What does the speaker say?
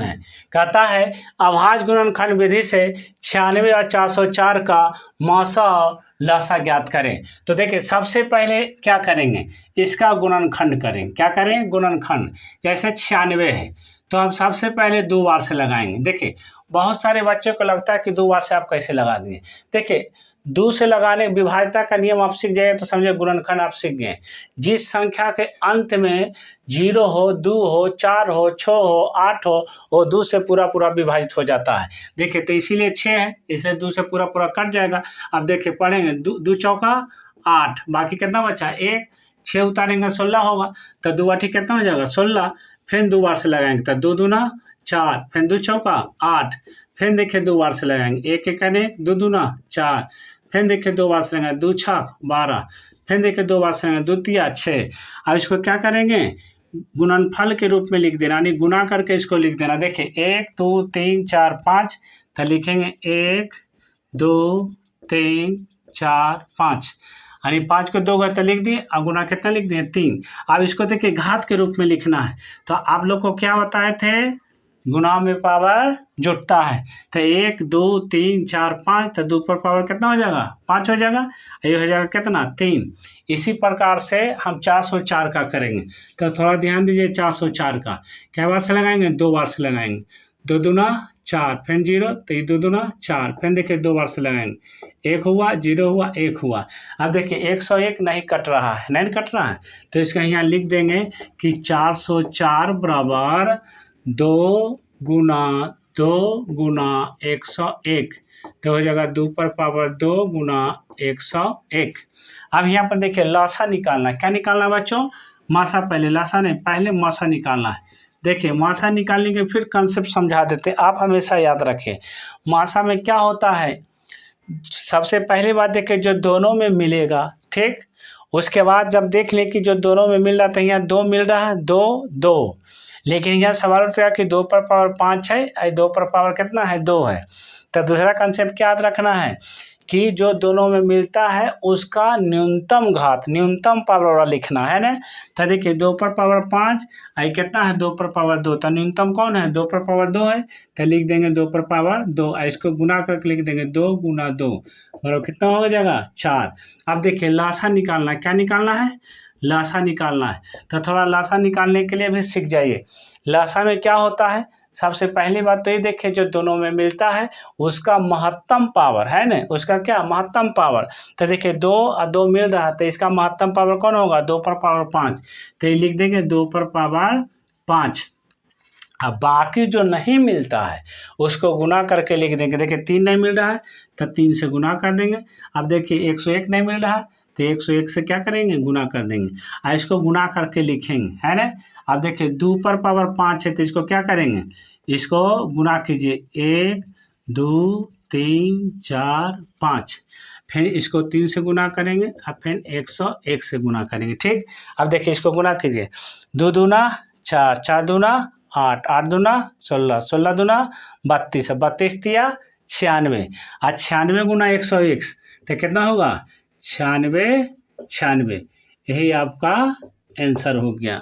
है। कहता है अभाज्य गुणनखंड विधि से 96 और 404 का मौसा और लसा ज्ञात करें। तो देखिए सबसे पहले क्या करेंगे, इसका गुणनखंड करेंगे। क्या करें, गुणनखंड। जैसे 96 है तो हम सबसे पहले 2 बार से लगाएंगे। देखिए बहुत सारे बच्चों को लगता है कि 2 बार से आप कैसे लगा दिए। देखिए 2 से लगाने विभाज्यता का नियम आप सीख जाएंगे तो समझे गुणनखंड आप सीख गए। जिस संख्या के अंत में 0 हो, 2 हो, 4 हो, 6 हो, 8 हो, वो 2 से पूरा पूरा विभाजित हो जाता है। देखिए तो इसीलिए 6 है, इसलिए 2 से पूरा पूरा कट जाएगा। अब देखिए पढ़ेंगे 2 चौका 8, बाकी कितना बचा 1, 6 उतारेंगे 16 होगा, तो 2 आठी कितना हो जाएगा 16। फिर 2 बार से लगाएंगे तो 2 दूना 4, फिर 2 चौका 8, फिर देखिए 2 बार से लगाएंगे 1 एक 2 दूना 4, फिर देखिए 2 बार से लगाएंगे 2 छक 12, फिर देखिए 2 बार से लगाएंगे 2 तिया 6। अब इसको क्या करेंगे, गुणनफल के रूप में लिख देना, यानी गुना करके इसको लिख देना। देखिए 1 2 3 4 5, तो लिखेंगे 1 2 3 4 5, यानी 5 को 2 घात लिख दिए। अब गुना कितना लिख दिए 3। अब इसको देखिए घात के रूप में लिखना है। तो आप लोग को क्या बताए थे, गुना में पावर जुटता है। तो 1 2 3 4 5, तो 2 पर पावर कितना हो जाएगा 5 हो जाएगा, ये हो जाएगा कितना 3। इसी प्रकार से हम 404 का करेंगे। तो थोड़ा ध्यान दीजिए 404 का क्या बार से लगाएंगे, 2 बार से लगाएंगे। 2 दूना 4, फिर 0, तो ये 2 दूना 4, फिर देखिए 2 बार से लगाएंगे 1 हुआ 0 हुआ 1 हुआ। अब देखिए 101 नहीं कट रहा है, नहीं कट रहा है, तो इसका यहाँ लिख देंगे कि 404 बराबर 2 गुना 101, तो हो जाएगा 2 पर पावर 2 गुना 101। अब यहाँ पर देखिए लासा निकालना है। क्या निकालना है बच्चों, मासा, पहले लासा नहीं, पहले मासा निकालना है। देखिए मासा निकालने के फिर कंसेप्ट समझा देते हैं, आप हमेशा याद रखें। मासा में क्या होता है, सबसे पहली बात देखिए जो दोनों में मिलेगा, ठीक, उसके बाद जब देख लें कि जो दोनों में मिल रहा था, यहाँ 2 मिल रहा है 2 2, लेकिन यहाँ सवाल उठता है कि 2 पर पावर 5 है, 2 पर पावर कितना है 2 है। तो दूसरा कंसेप्ट क्या याद रखना है कि जो दोनों में मिलता है उसका न्यूनतम घात, न्यूनतम पावर वाला लिखना है ना। तो देखिए 2 पर पावर 5, आई कितना है 2 पर पावर 2, तो न्यूनतम कौन है 2 पर पावर 2 है, तो लिख देंगे 2 पर पावर 2, इसको गुना करके लिख देंगे 2 गुना 2, और कितना हो जाएगा 4। अब देखिए लासा निकालना है। क्या निकालना है, लासा निकालना है। तो थोड़ा लासा निकालने के लिए भी सीख जाइए। लासा में क्या होता है, सबसे पहली बात तो ये देखिए जो दोनों में मिलता है उसका महत्तम पावर है ना, उसका क्या महत्तम पावर। तो देखिए 2 और 2 मिल रहा है, तो इसका महत्तम पावर कौन होगा 2 पर पावर 5, तो ये लिख देंगे 2 पर पावर 5। अब बाकी जो नहीं मिलता है उसको गुना करके लिख देंगे। देखिए 3 नहीं मिल रहा है तो 3 से गुना कर देंगे। अब देखिए 101 नहीं मिल रहा है तो 101 से क्या करेंगे गुना कर देंगे, और इसको गुना करके लिखेंगे, है ना। अब देखिए 2 पर पावर 5 है तो इसको क्या करेंगे, इसको गुना कीजिए 1 2 3 4 5, फिर इसको 3 से गुना करेंगे और फिर 101 से गुना करेंगे, ठीक। अब देखिए इसको गुना कीजिए 2 दूना 4, 4 दूना 8, 8 दूना 16, 16 दूना 32, 32 तिया 96, और 96 गुना 101 तो कितना होगा 96, यही आपका आंसर हो गया।